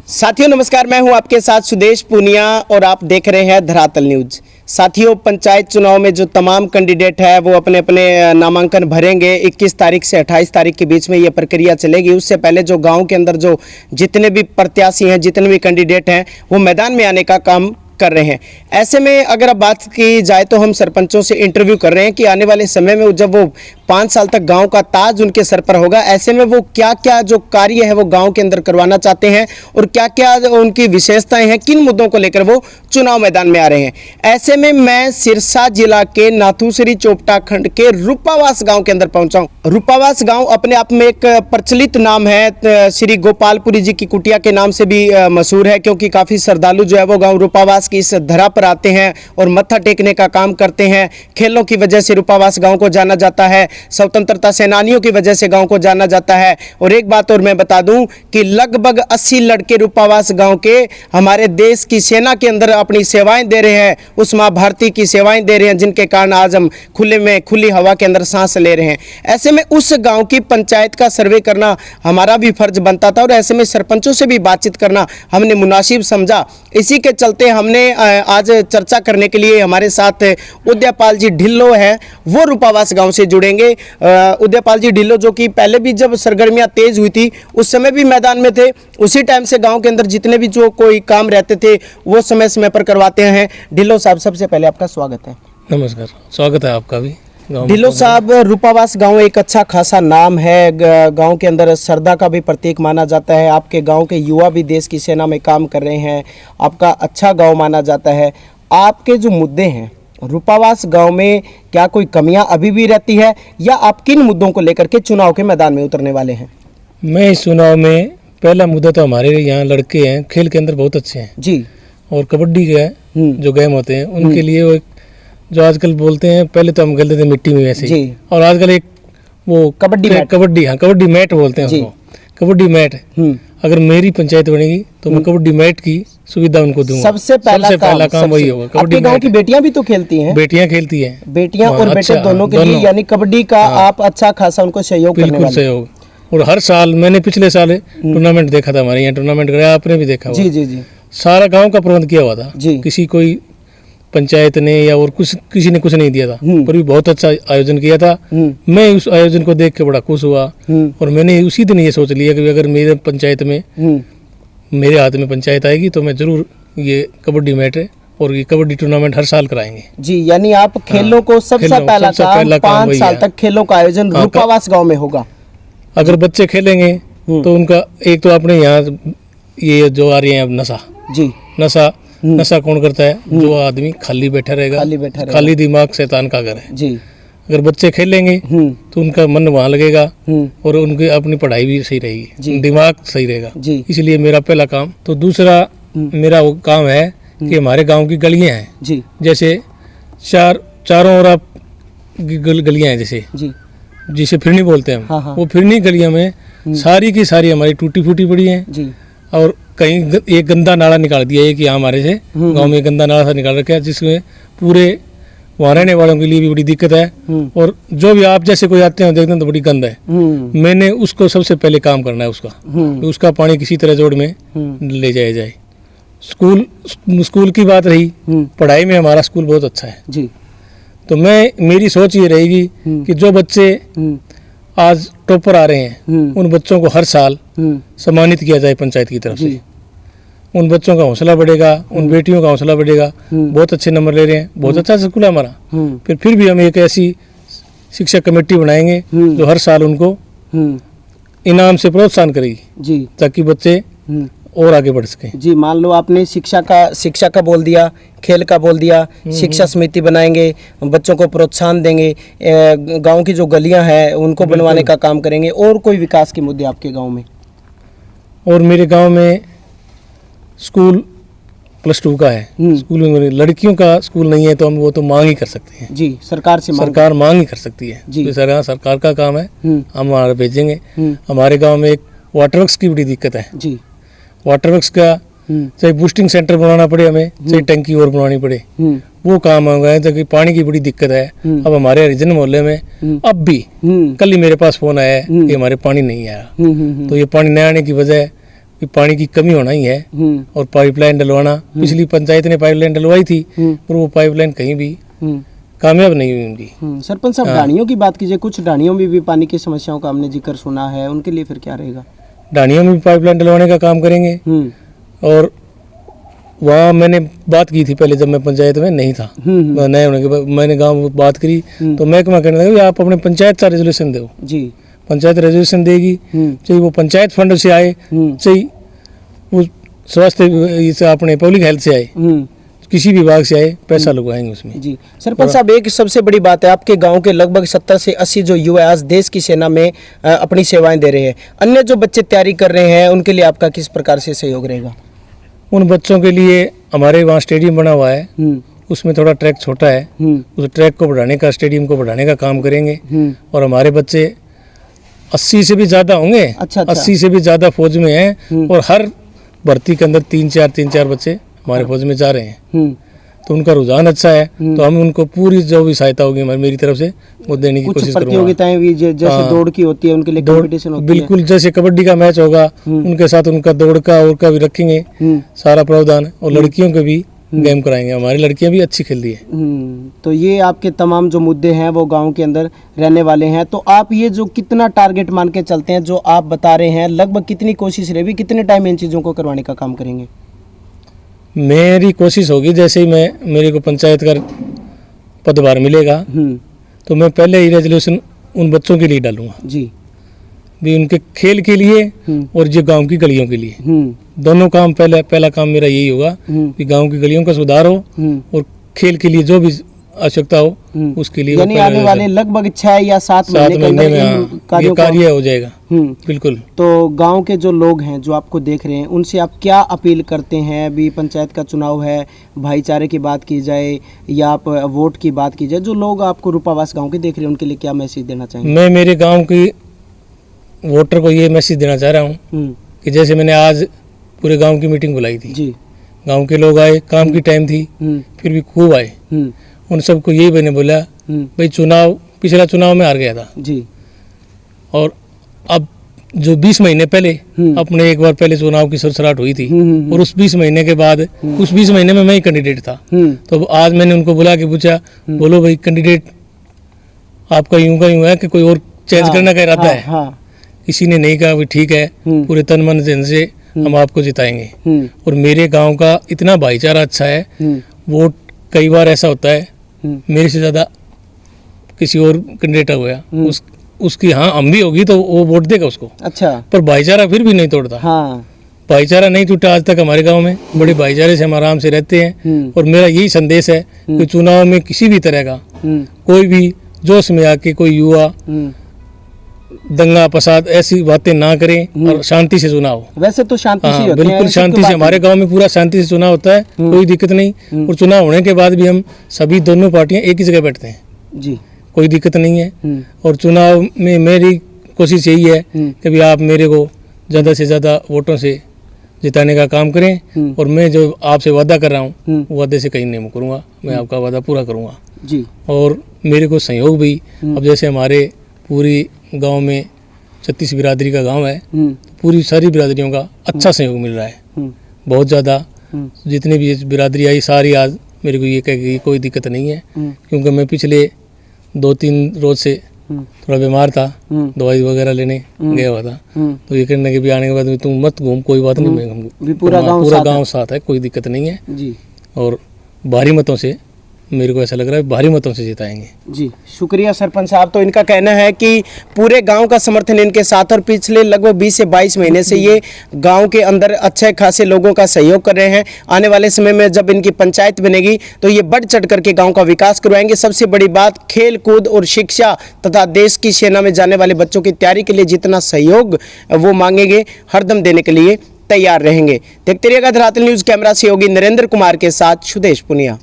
साथियों नमस्कार, मैं हूं आपके साथ सुदेश पूनिया और आप देख रहे हैं धरातल न्यूज। साथियों, पंचायत चुनाव में जो तमाम कैंडिडेट है वो अपने अपने नामांकन भरेंगे। 21 तारीख से 28 तारीख के बीच में ये प्रक्रिया चलेगी। उससे पहले जो गांव के अंदर जो जितने भी प्रत्याशी हैं, जितने भी कैंडिडेट हैं, वो मैदान में आने का काम कर रहे हैं। ऐसे में अगर अब बात की जाए तो हम सरपंचों से इंटरव्यू कर रहे हैं कि आने वाले समय में जब वो 5 साल तक गांव का ताज उनके सर पर होगा, ऐसे में वो क्या क्या जो कार्य है वो गांव के अंदर करवाना चाहते हैं और क्या क्या उनकी विशेषताएं हैं, किन मुद्दों को लेकर वो चुनाव मैदान में आ रहे हैं। ऐसे में मैं सिरसा जिला के नाथूसरी चोपटा खंड के रूपावास गाँव के अंदर पहुंचा हूँ। रूपावास गाँव अपने आप में एक प्रचलित नाम है, श्री गोपालपुरी जी की कुटिया के नाम से भी मशहूर है, क्योंकि काफ़ी श्रद्धालु जो है वो गाँव रूपावास की इस धरा पर आते हैं और मत्था टेकने का काम करते हैं। खेलों की वजह से रूपावास गांव को जाना जाता है, स्वतंत्रता सेनानियों की वजह से गांव को जाना जाता है। और एक बात और मैं बता दूं कि लगभग 80 लड़के रूपावास गांव के हमारे देश की सेना के अंदर अपनी सेवाएं दे रहे हैं, उस माँ भारती की सेवाएं दे रहे हैं, जिनके कारण आज हम खुले में खुली हवा के अंदर सांस ले रहे हैं। ऐसे में उस गाँव की पंचायत का सर्वे करना हमारा भी फर्ज बनता था और ऐसे में सरपंचों से भी बातचीत करना हमने मुनासिब समझा। इसी के चलते हमने आज चर्चा करने के लिए हमारे साथ उदयपाल जी ढिल्लो है, वो रूपावास गांव से जुड़ेंगे। उदयपाल जी ढिल्लो जो कि पहले भी जब सरगर्मियां तेज हुई थी उस समय भी मैदान में थे, उसी टाइम से गांव के अंदर जितने भी जो कोई काम रहते थे वो समय समय पर करवाते हैं। ढिल्लो साहब, सबसे पहले आपका स्वागत है। नमस्कार, स्वागत है आपका भी। ढिल्लो साहब, रूपावास गांव एक अच्छा खासा नाम है, गांव के अंदर श्रद्धा का भी प्रतीक माना जाता है। आपके गांव के युवा भी देश की सेना में काम कर रहे हैं, आपका अच्छा गांव माना जाता है। आपके जो मुद्दे हैं रूपावास गांव में, क्या कोई कमियां अभी भी रहती है या आप किन मुद्दों को लेकर के चुनाव के मैदान में उतरने वाले हैं? मैं इस चुनाव में पहला मुद्दा तो हमारे यहाँ लड़के हैं, खेल के अंदर बहुत अच्छे हैं जी, और कबड्डी के जो गेम होते हैं उनके लिए वो जो आजकल बोलते हैं, पहले तो हम खेलते थे मिट्टी में वैसे ही, और आजकल एक वो कबड्डी मैट बोलते हैं उसको, कबड्डी मैट। अगर मेरी पंचायत बनेगी तो मैं कबड्डी मैट की सुविधा उनको दूंगा। सबसे पहला काम वही होगा। कबड्डी गांव की बेटियां भी तो खेलती हैं? बेटियां खेलती हैं, बेटियां और बेटे दोनों के लिए, यानी कबड्डी का आप अच्छा खासा उनको सहयोग करने वाले। बिल्कुल सहयोग। और हर साल मैंने पिछले साल टूर्नामेंट देखा था, हमारे यहाँ टूर्नामेंट कराया, आपने भी देखा होगा। जी, सारा गाँव का प्रबंध किया हुआ था, किसी कोई पंचायत ने या और किसी ने कुछ नहीं दिया था, पर भी बहुत अच्छा आयोजन किया था। मैं उस आयोजन को देख के बड़ा खुश हुआ और मैंने उसी दिन ये सोच लिया कि अगर मेरे पंचायत में मेरे हाथ में पंचायत आएगी तो मैं जरूर ये कबड्डी मैच और ये कबड्डी टूर्नामेंट हर साल कराएंगे। जी, यानी आप खेलों को सबसे पहला काम 5 साल तक खेलों का आयोजन रूपावास गाँव में होगा। अगर बच्चे खेलेंगे तो उनका एक तो अपने यहाँ ये जो आ रही है अब नशा कौन करता है? जो आदमी खाली बैठा रहेगा, खाली दिमाग शैतान का घर है जी। अगर बच्चे खेलेंगे तो उनका मन वहाँ लगेगा और उनकी अपनी पढ़ाई भी सही रहेगी, दिमाग सही रहेगा जी। इसलिए मेरा पहला काम। तो दूसरा मेरा वो काम है कि हमारे गांव की गलियां हैं जी, जैसे चारों ओर आप गलियां हैं जैसे जिसे फिरनी बोलते हैं हम। वो फिरनी गलियां में सारी की सारी हमारी टूटी फूटी पड़ी है जी। और कहीं एक गंदा नाला निकाल दिया है कि हमारे से गांव में गंदा नाला सा निकाल रखा है, जिसमें पूरे वहाँ रहने वालों के लिए भी बड़ी दिक्कत है। और जो भी आप जैसे कोई आते हैं देखते हैं तो बड़ी गंद है। मैंने उसको सबसे पहले काम करना है उसका पानी किसी तरह जोड़ में ले जाया जाए। स्कूल की बात रही, पढ़ाई में हमारा स्कूल बहुत अच्छा है जी। तो मेरी सोच ये रहेगी कि जो बच्चे आज टॉपर आ रहे हैं उन बच्चों को हर साल सम्मानित किया जाए पंचायत की तरफ से। उन बच्चों का हौसला बढ़ेगा, उन बेटियों का हौसला बढ़ेगा। बहुत अच्छे नंबर ले रहे हैं, बहुत अच्छा स्कूल है हमारा। फिर भी हम एक ऐसी शिक्षा कमेटी बनाएंगे जो हर साल उनको इनाम से प्रोत्साहन करेगी जी, ताकि बच्चे और आगे बढ़ सके जी। मान लो आपने शिक्षा का बोल दिया, खेल का बोल दिया, शिक्षा समिति बनाएंगे, बच्चों को प्रोत्साहन देंगे, गांव की जो गलियां हैं उनको बनवाने का काम करेंगे। और कोई विकास के मुद्दे आपके गांव में? और मेरे गांव में स्कूल +2 का है, स्कूल में लड़कियों का स्कूल नहीं है तो हम वो तो मांग ही कर सकते हैं जी, सरकार मांग ही कर सकती है जी। तो सरकार का काम है, हम वहाँ भेजेंगे। हमारे गाँव में एक वाटरवर्क्स की बड़ी दिक्कत है जी। वाटरवर्क्स का चाहे बूस्टिंग सेंटर बनाना पड़े हमें, चाहे टंकी और बनवानी पड़े, वो काम हो गए ताकि पानी की बड़ी दिक्कत है। अब हमारे हरिजन मोहल्ले में अब भी कल ही मेरे पास फोन आया है कि हमारे पानी नहीं आया। तो ये पानी न आने की वजह कि पानी की कमी होना ही है और पाइपलाइन डलवाना। पिछली पंचायत ने पाइपलाइन डलवाई थी और वो पाइपलाइन कहीं भी कामयाब नहीं हुई उनकी। सरपंच साहब, ढाणियों की बात कीजिए, कुछ ढाणियों में भी पानी की समस्याओं का हमने जिक्र सुना है, उनके लिए फिर क्या रहेगा? ढाणियों में भी पाइपलाइन डलवाने का काम करेंगे। और वहाँ मैंने बात की थी पहले, जब मैं पंचायत में नहीं था, नए होने के बाद मैंने गाँव में बात करी तो महकमा कहने लगा आप अपने पंचायत का रेजोल्यूशन दो जी। पंचायत रेजोल्यूशन देगी, चाहे वो पंचायत फंड से आए, चाहे वो स्वास्थ्य से अपने पब्लिक हेल्थ से आए, किसी विभाग से आए, पैसा लगवाएंगे उसमें जी। सरपंच साहब, एक सबसे बड़ी बात है, आपके गांव के लगभग 70 से 80 जो युवा आज देश की सेना में अपनी सेवाएं दे रहे हैं, अन्य जो बच्चे तैयारी कर रहे हैं, उनके लिए आपका किस प्रकार से सहयोग रहेगा? उन बच्चों के लिए हमारे वहाँ स्टेडियम बना हुआ है, उसमें थोड़ा ट्रैक छोटा है, उस ट्रैक को बढ़ाने का, स्टेडियम को बढ़ाने का काम करेंगे। और हमारे बच्चे 80 से भी ज़्यादा होंगे। अच्छा। 80 से भी ज़्यादा फौज में हैं और हर भर्ती के अंदर 3-4 बच्चे हमारे फौज में जा रहे हैं। तो उनका रुझान अच्छा है, तो हम उनको पूरी जो भी सहायता होगी मेरी तरफ से वो देने की कोशिश करूँगा। प्रतियोगिताएं भी जैसे दौड़ की होती है, उनके लिए कंपटीशन होती है। बिल्कुल, जैसे कबड्डी का मैच होगा उनके साथ उनका दौड़ का और का भी रखेंगे सारा प्रावधान। और लड़कियों के भी गेम कराएंगे, हमारी लड़कियां भी अच्छी खेलती है। तो ये आपके तमाम जो मुद्दे हैं वो गांव के अंदर रहने वाले हैं। तो आप ये जो कितना टारगेट मान के चलते हैं, जो आप बता रहे हैं, लगभग कितनी कोशिश रहेगी, कितने टाइम इन चीज़ों को करवाने का काम करेंगे? मेरी कोशिश होगी, जैसे ही मेरे को पंचायत का पदभार मिलेगा तो मैं पहले ही रेजोल्यूशन उन बच्चों के लिए डालूंगा जी, भी उनके खेल के लिए और जो गांव की गलियों के लिए, दोनों काम। पहला काम मेरा यही होगा कि गांव की गलियों का सुधार हो और खेल के लिए जो भी आवश्यकता हो उसके लिए। यानी आने वाले लगभग 6 या 7 महीने में कार्य हो जाएगा। बिल्कुल। तो गांव के जो लोग हैं जो आपको देख रहे हैं, उनसे आप क्या अपील करते हैं? अभी पंचायत का चुनाव है, भाईचारे की बात की जाए या आप वोट की बात की जाए, जो लोग आपको रूपावास गाँव के देख रहे हैं उनके लिए क्या मैसेज देना चाहेंगे? मैं मेरे गाँव की वोटर को ये मैसेज देना चाह रहा हूँ कि जैसे मैंने आज पूरे गांव की मीटिंग बुलाई थी जी, गांव के लोग आए, काम की टाइम थी, फिर भी खूब आए। उन सबको यही मैंने बोला, भाई पिछला चुनाव में हार गया था जी, और अब जो 20 महीने पहले अपने एक बार पहले चुनाव की सरसराहट हुई थी और उस 20 महीने के बाद उस 20 महीने में मैं ही कैंडिडेट था। तो आज मैंने उनको बुला के पूछा, बोलो भाई कैंडिडेट आपका यूं का यूं है कि कोई और चेंज करने का इरादा है? किसी ने नहीं कहा, ठीक है, पूरे तन मन धन से हम आपको जिताएंगे। और मेरे गांव का इतना भाईचारा अच्छा है, वोट कई बार ऐसा होता है मेरे से ज़्यादा किसी और कैंडिडेट हुआ, उसकी हाँ हम भी होगी तो वो वोट देगा उसको। अच्छा। पर भाईचारा फिर भी नहीं तोड़ता। हाँ। भाईचारा नहीं टूटा आज तक हमारे गांव में, बड़े भाईचारे से हम आराम से रहते हैं। और मेरा यही संदेश है कि चुनाव में किसी भी तरह का कोई भी जोश में आके कोई युवा दंगा फसाद ऐसी बातें ना करें और शांति से चुनाव। वैसे तो शांति से बिल्कुल शांति से, हमारे गांव में पूरा शांति से चुनाव होता है, कोई दिक्कत नहीं। और चुनाव होने के बाद भी हम सभी दोनों पार्टियां एक ही जगह बैठते हैं जी, कोई दिक्कत नहीं है। और चुनाव में मेरी कोशिश यही है कि भी आप मेरे को ज़्यादा से ज़्यादा वोटों से जिताने का काम करें। और मैं जो आपसे वादा कर रहा हूँ वो वादे से कहीं नहीं मुकरूँगा, मैं आपका वादा पूरा करूँगा जी। और मेरे को सहयोग भी, अब जैसे हमारे पूरी गांव में 36 बिरादरी का गांव है, पूरी सारी बिरादरियों का अच्छा सहयोग मिल रहा है, बहुत ज़्यादा। जितनी भी बिरादरी आई सारी आज मेरे को ये कह कि कोई दिक्कत नहीं है, क्योंकि मैं पिछले 2-3 रोज से थोड़ा बीमार था, दवाई वगैरह लेने गया हुआ था। तो ये कहने के भी आने के बाद तुम मत घूम, कोई बात नहीं, मैं पूरा गाँव साथ है, कोई दिक्कत नहीं है जी। और भारी मतों से मेरे को ऐसा लग रहा है भारी मतों से जिताएंगे जी। शुक्रिया सरपंच साहब। तो इनका कहना है कि पूरे गांव का समर्थन इनके साथ, और पिछले लगभग 20 से 22 महीने से ये गांव के अंदर अच्छे खासे लोगों का सहयोग कर रहे हैं। आने वाले समय में जब इनकी पंचायत बनेगी तो ये बढ़ चढ़ करके गांव का विकास करवाएंगे। सबसे बड़ी बात, खेल कूद और शिक्षा तथा देश की सेना में जाने वाले बच्चों की तैयारी के लिए जितना सहयोग वो मांगेंगे, हरदम देने के लिए तैयार रहेंगे। देखते रहिएगा धरातल न्यूज़। कैमरा सहयोगी नरेंद्र कुमार के साथ सुदेश पुनिया।